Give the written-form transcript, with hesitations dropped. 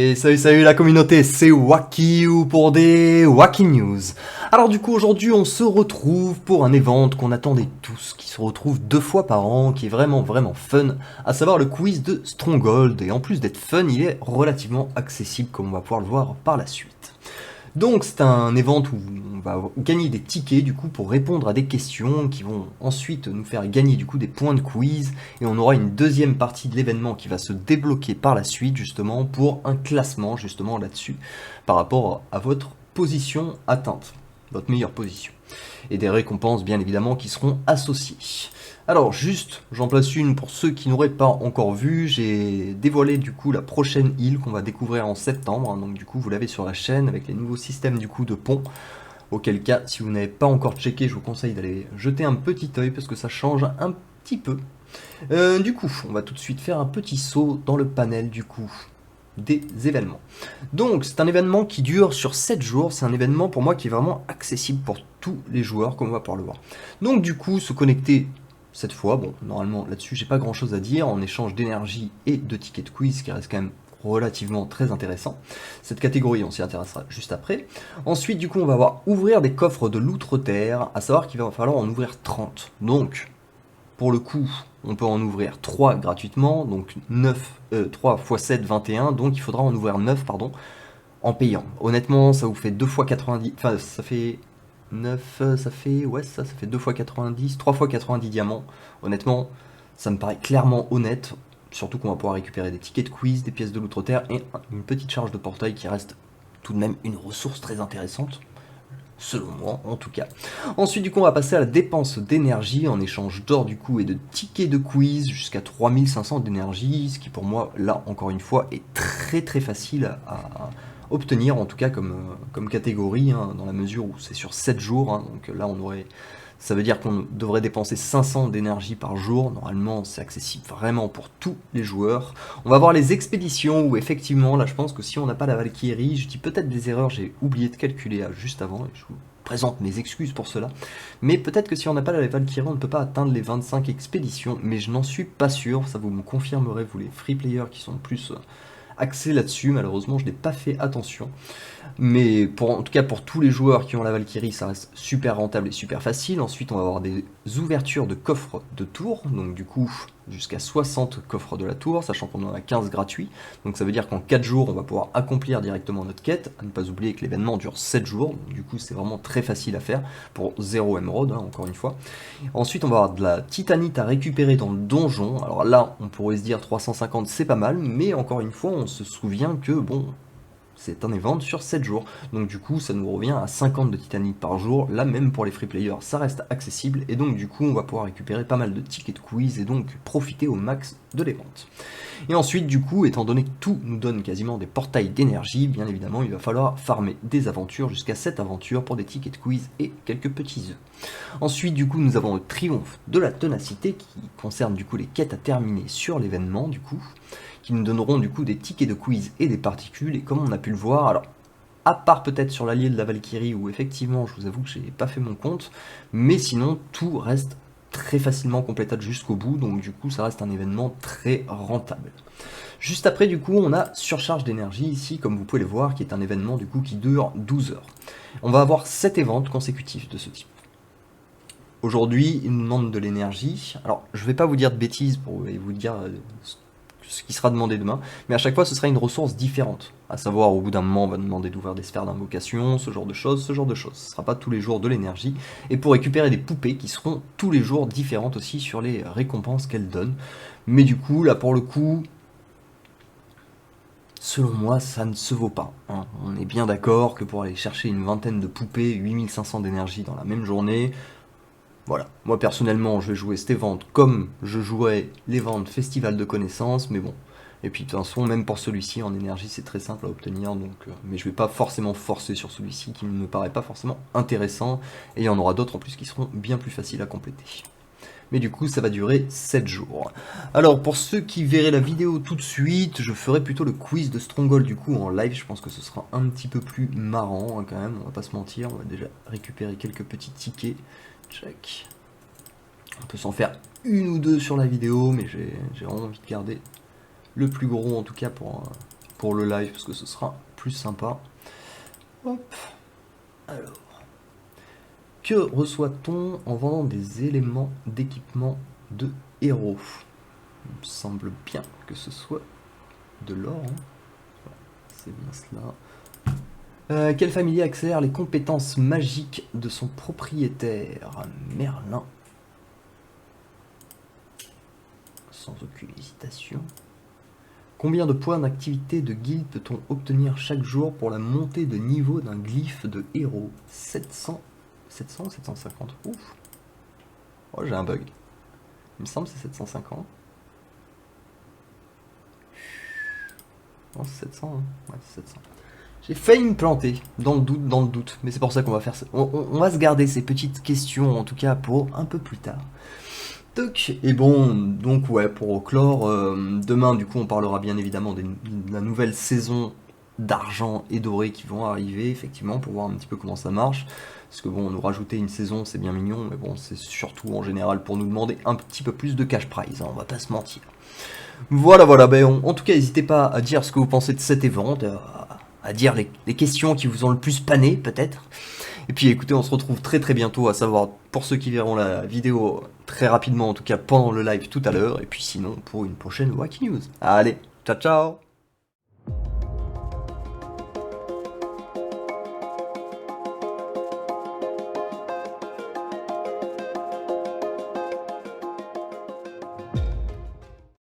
Et salut la communauté, c'est Wakiu pour des Wacky News. Alors du coup aujourd'hui on se retrouve pour un event qu'on attendait tous, qui se retrouve 2 fois par an, qui est vraiment fun, à savoir le quiz de Stronghold. Et en plus d'être fun, il est relativement accessible comme on va pouvoir le voir par la suite. Donc c'est un event où on va gagner des tickets du coup pour répondre à des questions qui vont ensuite nous faire gagner du coup des points de quiz, et on aura une deuxième partie de l'événement qui va se débloquer par la suite justement pour un classement justement là-dessus par rapport à votre position atteinte, votre meilleure position, et des récompenses bien évidemment qui seront associées. Alors juste, j'en place une pour ceux qui n'auraient pas encore vu, j'ai dévoilé du coup la prochaine île qu'on va découvrir en septembre, hein, donc du coup vous l'avez sur la chaîne avec les nouveaux systèmes du coup de pont, auquel cas si vous n'avez pas encore checké, je vous conseille d'aller jeter un petit œil parce que ça change un petit peu. Du coup, on va tout de suite faire un petit saut dans le panel du coup des événements. Donc c'est un événement qui dure sur 7 jours, c'est un événement pour moi qui est vraiment accessible pour tous les joueurs comme on va pouvoir le voir. Donc du coup, se connecter cette fois, bon, normalement là-dessus j'ai pas grand chose à dire, en échange d'énergie et de tickets de quiz qui reste quand même relativement très intéressant. Cette catégorie on s'y intéressera juste après. Ensuite du coup on va avoir ouvrir des coffres de l'outre-terre, à savoir qu'il va falloir en ouvrir 30. Donc pour le coup on peut en ouvrir 3 gratuitement, donc 3 x 7, 21, donc il faudra en ouvrir 9 pardon, en payant. Honnêtement ça vous fait 2 fois 90, enfin ça fait 9, ça fait, ouais ça fait 2 fois 90, 3 fois 90 diamants. Honnêtement, ça me paraît clairement honnête, surtout qu'on va pouvoir récupérer des tickets de quiz, des pièces de l'outre-terre et une petite charge de portail qui reste tout de même une ressource très intéressante, selon moi en tout cas. Ensuite du coup on va passer à la dépense d'énergie en échange d'or du coup et de tickets de quiz jusqu'à 3500 d'énergie, ce qui pour moi là encore une fois est très facile à obtenir, en tout cas comme catégorie, hein, dans la mesure où c'est sur 7 jours, hein, donc là ça veut dire qu'on devrait dépenser 500 d'énergie par jour. Normalement c'est accessible vraiment pour tous les joueurs. On va voir les expéditions où effectivement là je pense que si on n'a pas la Valkyrie, je dis peut-être des erreurs, j'ai oublié de calculer juste avant, et je vous présente mes excuses pour cela, mais peut-être que si on n'a pas la Valkyrie on ne peut pas atteindre les 25 expéditions, mais je n'en suis pas sûr, ça vous me confirmerez vous les free players qui sont plus axé là-dessus. Malheureusement je n'ai pas fait attention, mais en tout cas pour tous les joueurs qui ont la Valkyrie ça reste super rentable et super facile. Ensuite on va avoir des ouvertures de coffres de tour, donc du coup jusqu'à 60 coffres de la tour, sachant qu'on en a 15 gratuits, donc ça veut dire qu'en 4 jours on va pouvoir accomplir directement notre quête, à ne pas oublier que l'événement dure 7 jours, donc du coup c'est vraiment très facile à faire pour 0 émeraude, hein, encore une fois. Ensuite on va avoir de la titanite à récupérer dans le donjon. Alors là on pourrait se dire 350 c'est pas mal, mais encore une fois on se souvient que bon, c'est un event sur 7 jours, donc du coup ça nous revient à 50 de titanite par jour. Là même pour les free players ça reste accessible, et donc du coup on va pouvoir récupérer pas mal de tickets de quiz et donc profiter au max de l'event. Et ensuite du coup, étant donné que tout nous donne quasiment des portails d'énergie, bien évidemment il va falloir farmer des aventures, jusqu'à 7 aventures pour des tickets de quiz et quelques petits œufs. Ensuite du coup nous avons le triomphe de la ténacité qui concerne du coup les quêtes à terminer sur l'événement du coup, qui nous donneront du coup des tickets de quiz et des particules. Et comme on a pu le voir, alors à part peut-être sur l'allié de la Valkyrie où effectivement je vous avoue que j'ai pas fait mon compte, mais sinon tout reste très facilement complétable jusqu'au bout, donc du coup ça reste un événement très rentable. Juste après du coup on a surcharge d'énergie ici comme vous pouvez le voir, qui est un événement du coup qui dure 12 heures. On va avoir 7 events consécutifs de ce type. Aujourd'hui il nous demande de l'énergie, alors je vais pas vous dire de bêtises pour vous dire ce qui sera demandé demain, mais à chaque fois ce sera une ressource différente, à savoir au bout d'un moment on va demander d'ouvrir des sphères d'invocation, ce genre de choses, ce ne sera pas tous les jours de l'énergie, et pour récupérer des poupées qui seront tous les jours différentes aussi sur les récompenses qu'elles donnent, mais du coup là pour le coup, selon moi ça ne se vaut pas, hein. On est bien d'accord que pour aller chercher une vingtaine de poupées, 8500 d'énergie dans la même journée, voilà, moi personnellement je vais jouer cet event comme je jouerais les ventes Festival de connaissances, mais bon. Et puis de toute façon, même pour celui-ci, en énergie c'est très simple à obtenir, donc, mais je vais pas forcément forcer sur celui-ci qui ne me paraît pas forcément intéressant, et il y en aura d'autres en plus qui seront bien plus faciles à compléter. Mais du coup ça va durer 7 jours. Alors pour ceux qui verraient la vidéo tout de suite, je ferai plutôt le quiz de Stronghold du coup en live, je pense que ce sera un petit peu plus marrant hein, quand même, on va pas se mentir, on va déjà récupérer quelques petits tickets. Check. On peut s'en faire une ou deux sur la vidéo, mais j'ai vraiment envie de garder le plus gros en tout cas pour pour le live parce que ce sera plus sympa. Hop. Alors. Que reçoit-on en vendant des éléments d'équipement de héros? Il me semble bien que ce soit de l'or. Hein. C'est bien cela. Quel familier accélère les compétences magiques de son propriétaire? Merlin. Sans aucune hésitation. Combien de points d'activité de guilde peut-on obtenir chaque jour pour la montée de niveau d'un glyphe de héros? 700 ou 750? Ouf. Oh, j'ai un bug. Il me semble que c'est 750. Non, c'est 700. Hein. Ouais, c'est 700. J'ai failli me planter, dans le doute. Mais c'est pour ça qu'on va faire ça. On va se garder ces petites questions, en tout cas, pour un peu plus tard. Toc. Et bon, donc ouais, pour clore, demain, du coup, on parlera bien évidemment de la nouvelle saison d'argent et doré qui vont arriver, effectivement, pour voir un petit peu comment ça marche. Parce que bon, nous rajouter une saison, c'est bien mignon, mais bon, c'est surtout en général pour nous demander un petit peu plus de cash prize, hein, on va pas se mentir. Voilà, en tout cas, n'hésitez pas à dire ce que vous pensez de cet event, à dire les questions qui vous ont le plus pané, peut-être. Et puis écoutez, on se retrouve très très bientôt, à savoir pour ceux qui verront la vidéo très rapidement, en tout cas pendant le live tout à l'heure, et puis sinon pour une prochaine Wacky News. Allez, ciao ciao!